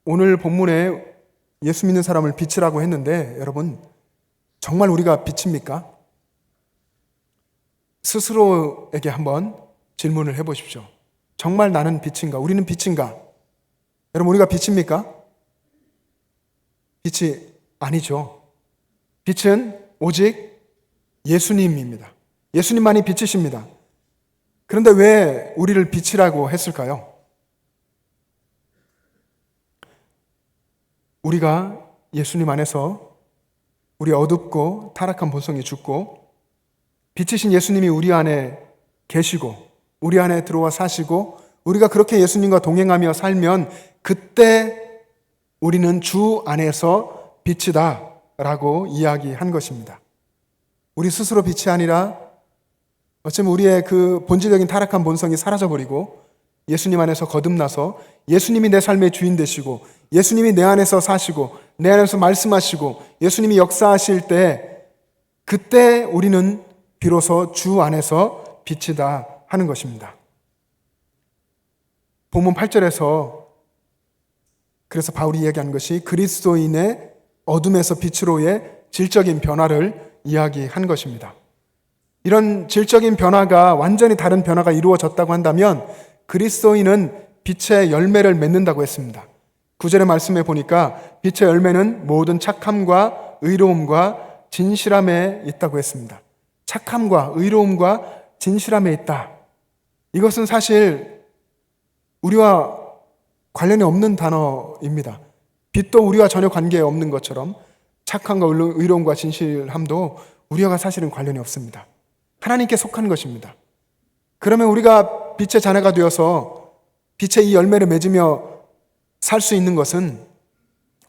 오늘 본문에 예수 믿는 사람을 빛이라고 했는데 여러분, 정말 우리가 빛입니까? 스스로에게 한번 질문을 해보십시오. 정말 나는 빛인가? 우리는 빛인가? 여러분, 우리가 빛입니까? 빛이 아니죠. 빛은 오직 예수님입니다. 예수님만이 빛이십니다. 그런데 왜 우리를 빛이라고 했을까요? 우리가 예수님 안에서 우리 어둡고 타락한 본성이 죽고 빛이신 예수님이 우리 안에 계시고 우리 안에 들어와 사시고 우리가 그렇게 예수님과 동행하며 살면 그때 우리는 주 안에서 빛이다 라고 이야기한 것입니다. 우리 스스로 빛이 아니라 어쩌면 우리의 그 본질적인 타락한 본성이 사라져버리고 예수님 안에서 거듭나서 예수님이 내 삶의 주인 되시고 예수님이 내 안에서 사시고 내 안에서 말씀하시고 예수님이 역사하실 때 그때 우리는 비로소 주 안에서 빛이다 하는 것입니다. 본문 8절에서 그래서 바울이 이야기하는 것이 그리스도인의 어둠에서 빛으로의 질적인 변화를 이야기한 것입니다. 이런 질적인 변화가 완전히 다른 변화가 이루어졌다고 한다면 그리스도인은 빛의 열매를 맺는다고 했습니다. 9절의 말씀에 보니까 빛의 열매는 모든 착함과 의로움과 진실함에 있다고 했습니다. 착함과 의로움과 진실함에 있다. 이것은 사실 우리와 관련이 없는 단어입니다. 빛도 우리와 전혀 관계 없는 것처럼 착함과 의로움과 진실함도 우리와 사실은 관련이 없습니다. 하나님께 속한 것입니다. 그러면 우리가 빛의 자녀가 되어서 빛의 이 열매를 맺으며 살 수 있는 것은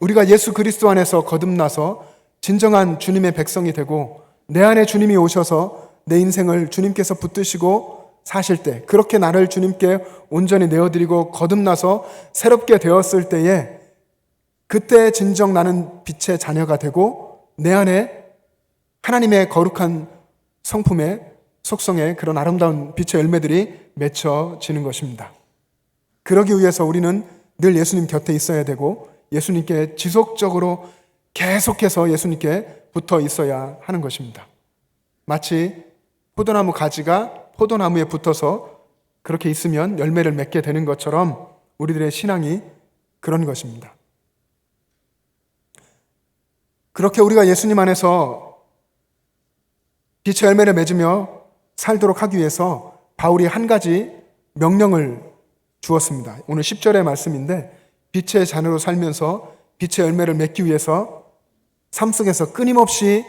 우리가 예수 그리스도 안에서 거듭나서 진정한 주님의 백성이 되고 내 안에 주님이 오셔서 내 인생을 주님께서 붙드시고 사실 때 그렇게 나를 주님께 온전히 내어드리고 거듭나서 새롭게 되었을 때에 그때 진정 나는 빛의 자녀가 되고 내 안에 하나님의 거룩한 성품의 속성의 그런 아름다운 빛의 열매들이 맺혀지는 것입니다. 그러기 위해서 우리는 늘 예수님 곁에 있어야 되고 예수님께 지속적으로 계속해서 예수님께 붙어 있어야 하는 것입니다. 마치 포도나무 가지가 포도나무에 붙어서 그렇게 있으면 열매를 맺게 되는 것처럼 우리들의 신앙이 그런 것입니다. 그렇게 우리가 예수님 안에서 빛의 열매를 맺으며 살도록 하기 위해서 바울이 한 가지 명령을 주었습니다. 오늘 10절의 말씀인데 빛의 자녀로 살면서 빛의 열매를 맺기 위해서 삶 속에서 끊임없이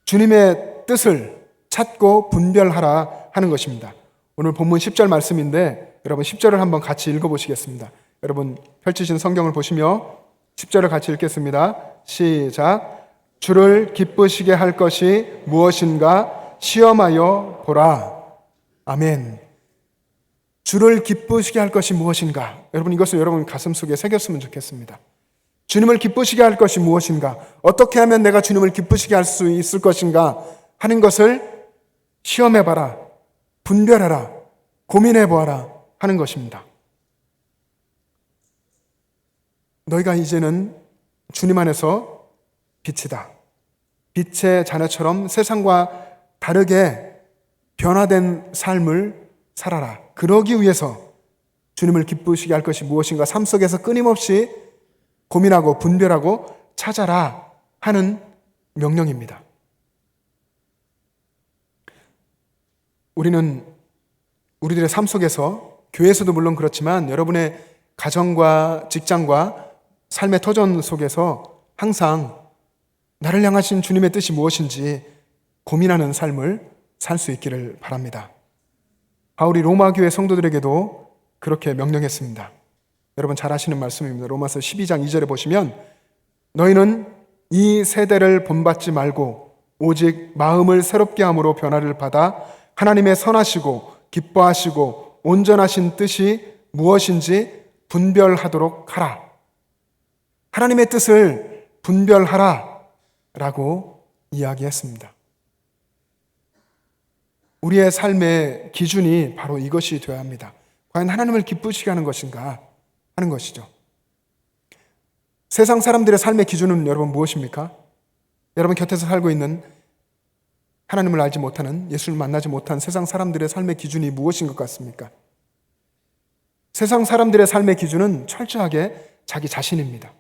주님의 뜻을 찾고 분별하라 하는 것입니다. 오늘 본문 10절 말씀인데 여러분 10절을 한번 같이 읽어보시겠습니다. 여러분 펼치신 성경을 보시며 10절을 같이 읽겠습니다. 시작. 주를 기쁘시게 할 것이 무엇인가 시험하여 보라. 아멘. 주를 기쁘시게 할 것이 무엇인가? 여러분 이것을 여러분 가슴속에 새겼으면 좋겠습니다. 주님을 기쁘시게 할 것이 무엇인가? 어떻게 하면 내가 주님을 기쁘시게 할 수 있을 것인가? 하는 것을 시험해봐라, 분별해라, 고민해보아라 하는 것입니다. 너희가 이제는 주님 안에서 빛이다. 빛의 자녀처럼 세상과 다르게 변화된 삶을 살아라. 그러기 위해서 주님을 기쁘시게 할 것이 무엇인가 삶 속에서 끊임없이 고민하고 분별하고 찾아라 하는 명령입니다. 우리는 우리들의 삶 속에서 교회에서도 물론 그렇지만 여러분의 가정과 직장과 삶의 터전 속에서 항상 나를 향하신 주님의 뜻이 무엇인지 고민하는 삶을 살 수 있기를 바랍니다. 바울이 로마 교회 성도들에게도 그렇게 명령했습니다. 여러분 잘 아시는 말씀입니다. 로마서 12장 2절에 보시면 너희는 이 세대를 본받지 말고 오직 마음을 새롭게 함으로 변화를 받아 하나님의 선하시고 기뻐하시고 온전하신 뜻이 무엇인지 분별하도록 하라. 하나님의 뜻을 분별하라 라고 이야기했습니다. 우리의 삶의 기준이 바로 이것이 되어야 합니다. 과연 하나님을 기쁘시게 하는 것인가 하는 것이죠. 세상 사람들의 삶의 기준은 여러분 무엇입니까? 여러분 곁에서 살고 있는 하나님을 알지 못하는, 예수를 만나지 못한 세상 사람들의 삶의 기준이 무엇인 것 같습니까? 세상 사람들의 삶의 기준은 철저하게 자기 자신입니다.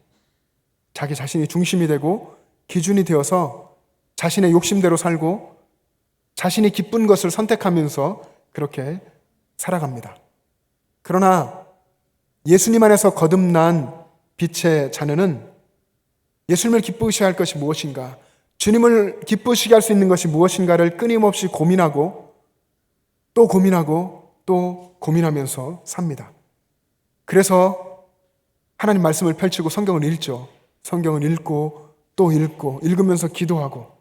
자기 자신이 중심이 되고 기준이 되어서 자신의 욕심대로 살고 자신이 기쁜 것을 선택하면서 그렇게 살아갑니다. 그러나 예수님 안에서 거듭난 빛의 자녀는 예수님을 기쁘시게 할 것이 무엇인가, 주님을 기쁘시게 할 수 있는 것이 무엇인가를 끊임없이 고민하고 또 고민하고 또 고민하면서 삽니다. 그래서 하나님 말씀을 펼치고 성경을 읽죠. 성경을 읽고 또 읽고 읽으면서 기도하고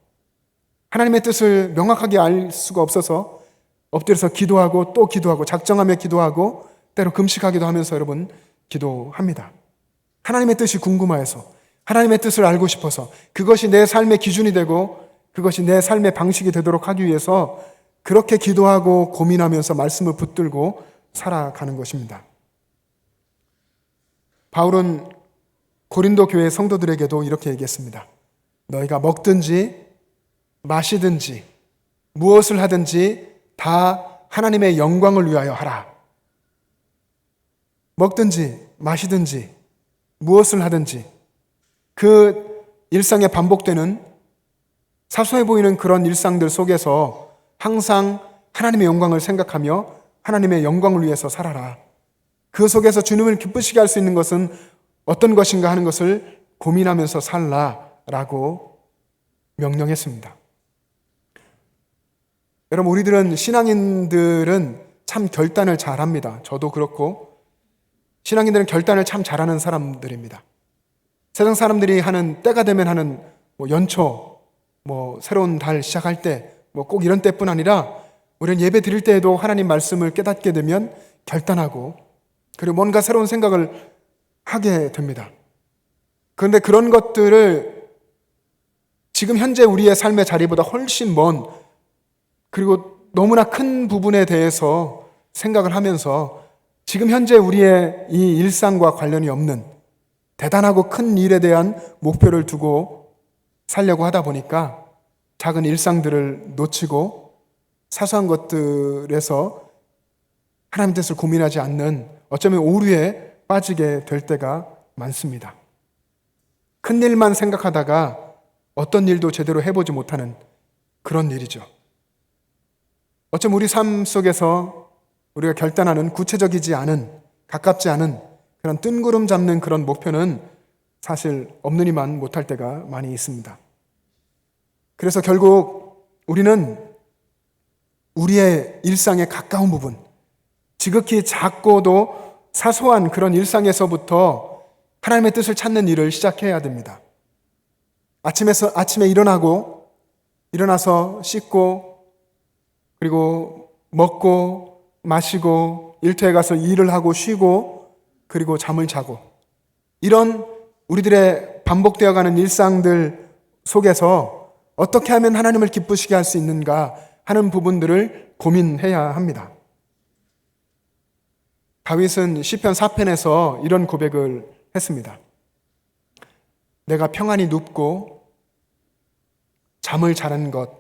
하나님의 뜻을 명확하게 알 수가 없어서 엎드려서 기도하고 또 기도하고 작정하며 기도하고 때로 금식하기도 하면서 여러분 기도합니다. 하나님의 뜻이 궁금해서, 하나님의 뜻을 알고 싶어서, 그것이 내 삶의 기준이 되고 그것이 내 삶의 방식이 되도록 하기 위해서 그렇게 기도하고 고민하면서 말씀을 붙들고 살아가는 것입니다. 바울은 고린도 교회 성도들에게도 이렇게 얘기했습니다. 너희가 먹든지 마시든지 무엇을 하든지 다 하나님의 영광을 위하여 하라. 먹든지 마시든지 무엇을 하든지 그 일상에 반복되는 사소해 보이는 그런 일상들 속에서 항상 하나님의 영광을 생각하며 하나님의 영광을 위해서 살아라. 그 속에서 주님을 기쁘시게 할 수 있는 것은 어떤 것인가 하는 것을 고민하면서 살라라고 명령했습니다. 여러분, 우리들은 신앙인들은 참 결단을 잘합니다. 저도 그렇고 신앙인들은 결단을 참 잘하는 사람들입니다. 세상 사람들이 하는 때가 되면 하는 연초, 새로운 달 시작할 때 꼭 이런 때뿐 아니라 우리는 예배 드릴 때에도 하나님 말씀을 깨닫게 되면 결단하고 그리고 뭔가 새로운 생각을 하게 됩니다. 그런데 그런 것들을 지금 현재 우리의 삶의 자리보다 훨씬 먼 그리고 너무나 큰 부분에 대해서 생각을 하면서 지금 현재 우리의 이 일상과 관련이 없는 대단하고 큰 일에 대한 목표를 두고 살려고 하다 보니까 작은 일상들을 놓치고 사소한 것들에서 하나님 뜻을 고민하지 않는 어쩌면 오류에 빠지게 될 때가 많습니다. 큰 일만 생각하다가 어떤 일도 제대로 해보지 못하는 그런 일이죠. 어쩌면 우리 삶 속에서 우리가 결단하는 구체적이지 않은, 가깝지 않은 그런 뜬구름 잡는 그런 목표는 사실 없느니만 못할 때가 많이 있습니다. 그래서 결국 우리는 우리의 일상에 가까운 부분, 지극히 작고도 사소한 그런 일상에서부터 하나님의 뜻을 찾는 일을 시작해야 됩니다. 아침에 일어나서 씻고 그리고 먹고 마시고 일터에 가서 일을 하고 쉬고 그리고 잠을 자고 이런 우리들의 반복되어가는 일상들 속에서 어떻게 하면 하나님을 기쁘시게 할 수 있는가 하는 부분들을 고민해야 합니다. 다윗은 시편 4편에서 이런 고백을 했습니다. 내가 평안히 눕고 잠을 자는 것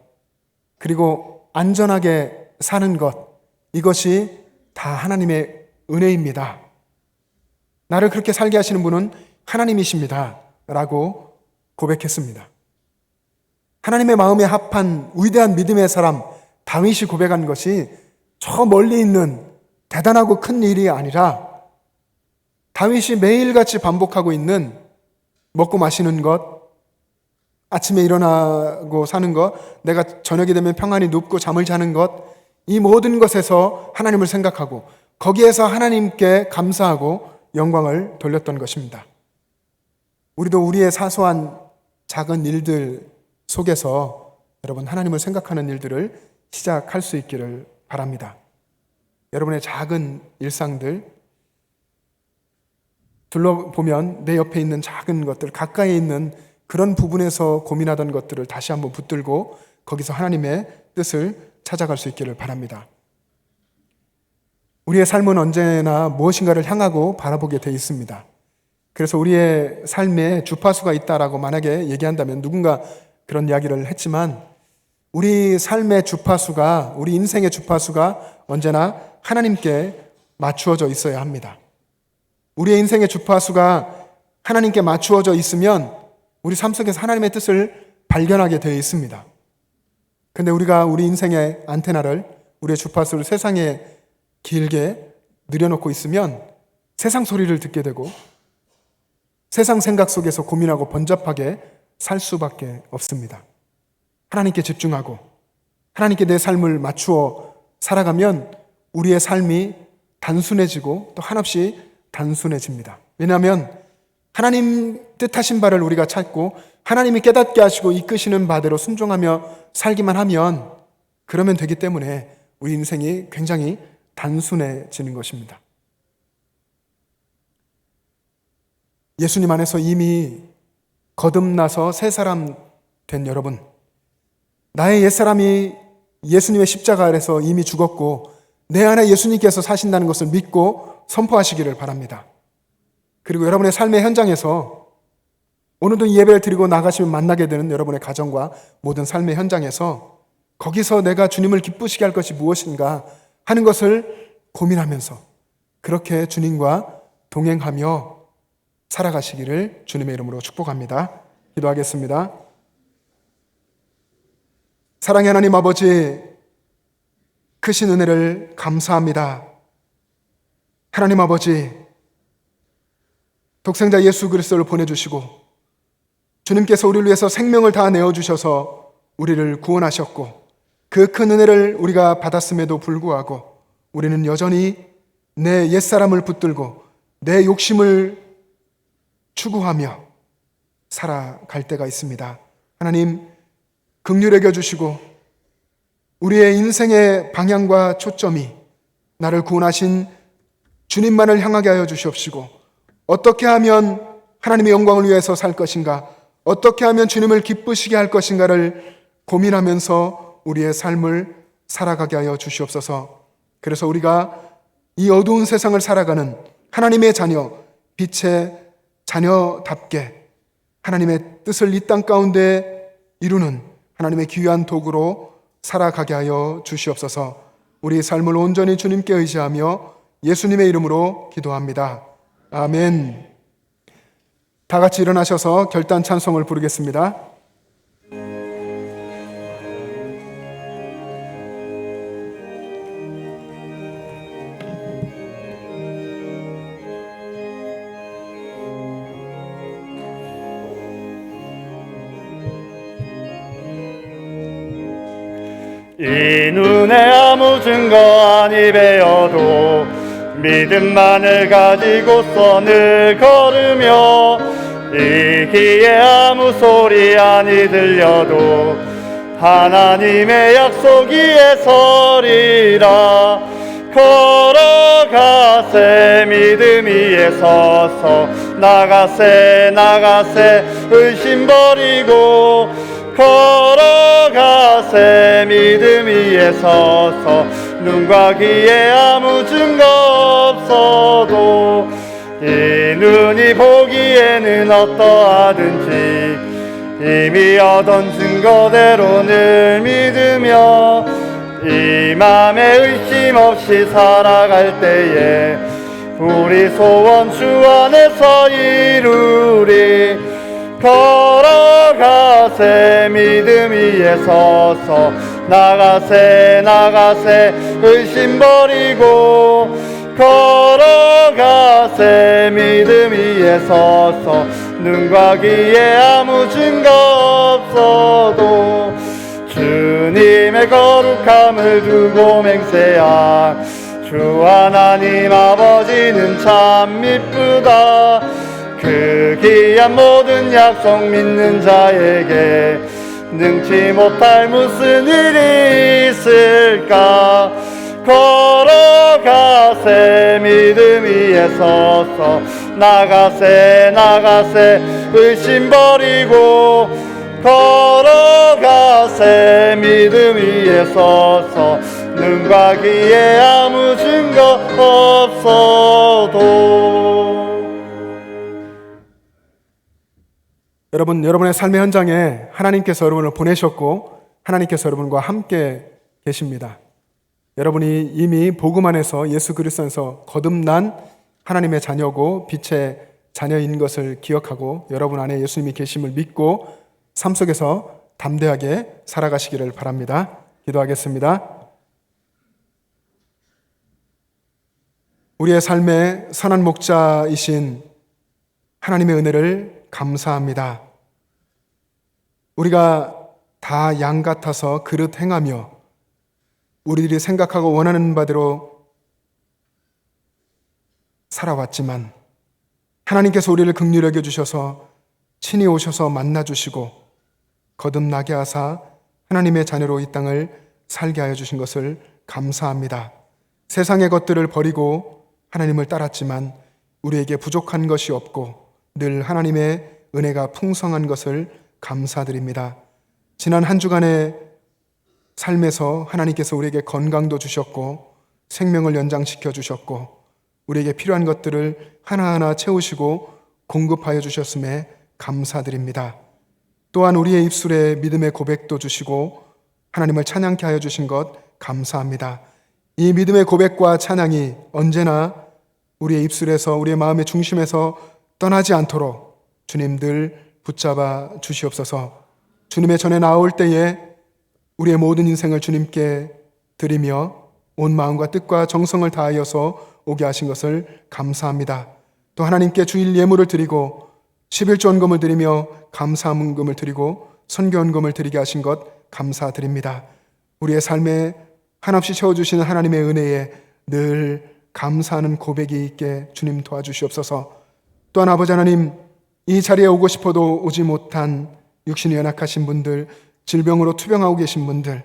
그리고 안전하게 사는 것 이것이 다 하나님의 은혜입니다. 나를 그렇게 살게 하시는 분은 하나님이십니다. 라고 고백했습니다. 하나님의 마음에 합한 위대한 믿음의 사람 다윗이 고백한 것이 저 멀리 있는 대단하고 큰 일이 아니라 다윗이 매일같이 반복하고 있는 먹고 마시는 것, 아침에 일어나고 사는 것, 내가 저녁이 되면 평안히 눕고 잠을 자는 것, 이 모든 것에서 하나님을 생각하고 거기에서 하나님께 감사하고 영광을 돌렸던 것입니다. 우리도 우리의 사소한 작은 일들 속에서 여러분 하나님을 생각하는 일들을 시작할 수 있기를 바랍니다. 여러분의 작은 일상들 둘러보면 내 옆에 있는 작은 것들, 가까이 있는 그런 부분에서 고민하던 것들을 다시 한번 붙들고 거기서 하나님의 뜻을 찾아갈 수 있기를 바랍니다. 우리의 삶은 언제나 무엇인가를 향하고 바라보게 돼 있습니다. 그래서 우리의 삶에 주파수가 있다라고 만약에 얘기한다면 누군가 그런 이야기를 했지만 우리 삶의 주파수가, 우리 인생의 주파수가 언제나 하나님께 맞추어져 있어야 합니다. 우리의 인생의 주파수가 하나님께 맞추어져 있으면 우리 삶 속에서 하나님의 뜻을 발견하게 되어 있습니다. 근데 우리가 우리 인생의 안테나를, 우리의 주파수를 세상에 길게 늘여놓고 있으면 세상 소리를 듣게 되고 세상 생각 속에서 고민하고 번잡하게 살 수밖에 없습니다. 하나님께 집중하고 하나님께 내 삶을 맞추어 살아가면 우리의 삶이 단순해지고 또 한없이 단순해집니다. 왜냐하면 하나님 뜻하신 바를 우리가 찾고 하나님이 깨닫게 하시고 이끄시는 바대로 순종하며 살기만 하면 그러면 되기 때문에 우리 인생이 굉장히 단순해지는 것입니다. 예수님 안에서 이미 거듭나서 새 사람 된 여러분, 나의 옛사람이 예수님의 십자가 아래서 이미 죽었고 내 안에 예수님께서 사신다는 것을 믿고 선포하시기를 바랍니다. 그리고 여러분의 삶의 현장에서 오늘도 예배를 드리고 나가시면 만나게 되는 여러분의 가정과 모든 삶의 현장에서 거기서 내가 주님을 기쁘시게 할 것이 무엇인가 하는 것을 고민하면서 그렇게 주님과 동행하며 살아가시기를 주님의 이름으로 축복합니다. 기도하겠습니다. 사랑의 하나님 아버지, 크신 은혜를 감사합니다. 하나님 아버지, 독생자 예수 그리스도를 보내주시고 주님께서 우리를 위해서 생명을 다 내어주셔서 우리를 구원하셨고 그 큰 은혜를 우리가 받았음에도 불구하고 우리는 여전히 내 옛사람을 붙들고 내 욕심을 추구하며 살아갈 때가 있습니다. 하나님, 긍휼히 여겨주시고 우리의 인생의 방향과 초점이 나를 구원하신 주님만을 향하게 하여 주시옵시고 어떻게 하면 하나님의 영광을 위해서 살 것인가, 어떻게 하면 주님을 기쁘시게 할 것인가를 고민하면서 우리의 삶을 살아가게 하여 주시옵소서. 그래서 우리가 이 어두운 세상을 살아가는 하나님의 자녀, 빛의 자녀답게 하나님의 뜻을 이 땅 가운데 이루는 하나님의 귀한 도구로 살아가게 하여 주시옵소서. 우리의 삶을 온전히 주님께 의지하며 예수님의 이름으로 기도합니다. 아멘. 다 같이 일어나셔서 결단 찬송을 부르겠습니다. 이 눈에 아무 증거 아니 배어도 믿음만을 가지고서 늘 걸으며 이 귀에 아무 소리 아니 들려도 하나님의 약속 위에 서리라. 걸어가세 믿음 위에 서서 나가세 의심 버리고 걸어가세 믿음 위에 서서 눈과 귀에 아무 증거 없어도 이 눈이 보기에는 어떠하든지 이미 얻은 증거대로 늘 믿으며 이 맘에 의심 없이 살아갈 때에 우리 소원 주 안에서 이루리. 걸어가세 믿음 위에 서서 나가세 의심 버리고 걸어가세 믿음 위에 서서 눈과 귀에 아무 증거 없어도 주님의 거룩함을 두고 맹세한 주 하나님 아버지는 참 미쁘다. 그 귀한 모든 약속 믿는 자에게 능치 못할 무슨 일이 있을까. 걸어가세 믿음 위에 서서 나가세 의심 버리고 걸어가세 믿음 위에 서서 눈과 귀에 아무 증거 없어도. 여러분, 여러분의 삶의 현장에 하나님께서 여러분을 보내셨고 하나님께서 여러분과 함께 계십니다. 여러분이 이미 복음 안에서 예수 그리스도 안에서 거듭난 하나님의 자녀고 빛의 자녀인 것을 기억하고 여러분 안에 예수님이 계심을 믿고 삶 속에서 담대하게 살아가시기를 바랍니다. 기도하겠습니다. 우리의 삶의 선한 목자이신 하나님의 은혜를 감사합니다. 우리가 다 양 같아서 그릇 행하며 우리들이 생각하고 원하는 바대로 살아왔지만 하나님께서 우리를 긍휼히 여겨주셔서 친히 오셔서 만나주시고 거듭나게 하사 하나님의 자녀로 이 땅을 살게 하여 주신 것을 감사합니다. 세상의 것들을 버리고 하나님을 따랐지만 우리에게 부족한 것이 없고 늘 하나님의 은혜가 풍성한 것을 감사드립니다. 지난 한 주간의 삶에서 하나님께서 우리에게 건강도 주셨고 생명을 연장시켜 주셨고 우리에게 필요한 것들을 하나하나 채우시고 공급하여 주셨음에 감사드립니다. 또한 우리의 입술에 믿음의 고백도 주시고 하나님을 찬양케 하여 주신 것 감사합니다. 이 믿음의 고백과 찬양이 언제나 우리의 입술에서 우리의 마음의 중심에서 떠나지 않도록 주님 늘 붙잡아 주시옵소서. 주님의 전에 나올 때에 우리의 모든 인생을 주님께 드리며 온 마음과 뜻과 정성을 다하여서 오게 하신 것을 감사합니다. 또 하나님께 주일 예물을 드리고 11조 헌금을 드리며 감사헌금을 드리고 선교헌금을 드리게 하신 것 감사드립니다. 우리의 삶에 한없이 채워주시는 하나님의 은혜에 늘 감사하는 고백이 있게 주님 도와주시옵소서. 또한 아버지 하나님, 이 자리에 오고 싶어도 오지 못한 육신이 연약하신 분들, 질병으로 투병하고 계신 분들,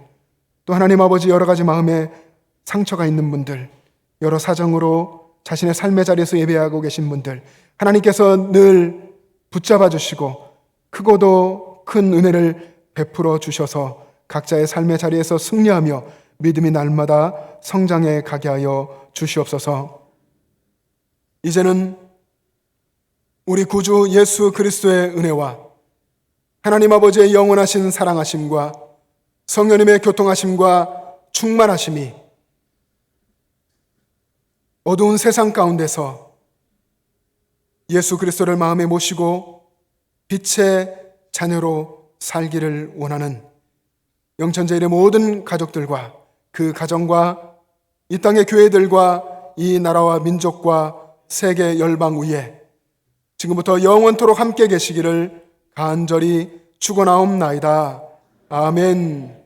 또 하나님 아버지 여러 가지 마음에 상처가 있는 분들, 여러 사정으로 자신의 삶의 자리에서 예배하고 계신 분들, 하나님께서 늘 붙잡아 주시고 크고도 큰 은혜를 베풀어 주셔서 각자의 삶의 자리에서 승리하며 믿음이 날마다 성장해 가게 하여 주시옵소서. 이제는 우리 구주 예수 그리스도의 은혜와 하나님 아버지의 영원하신 사랑하심과 성령님의 교통하심과 충만하심이 어두운 세상 가운데서 예수 그리스도를 마음에 모시고 빛의 자녀로 살기를 원하는 영천제일의 모든 가족들과 그 가정과 이 땅의 교회들과 이 나라와 민족과 세계 열방 위에 지금부터 영원토록 함께 계시기를 간절히 축원하옵나이다. 아멘.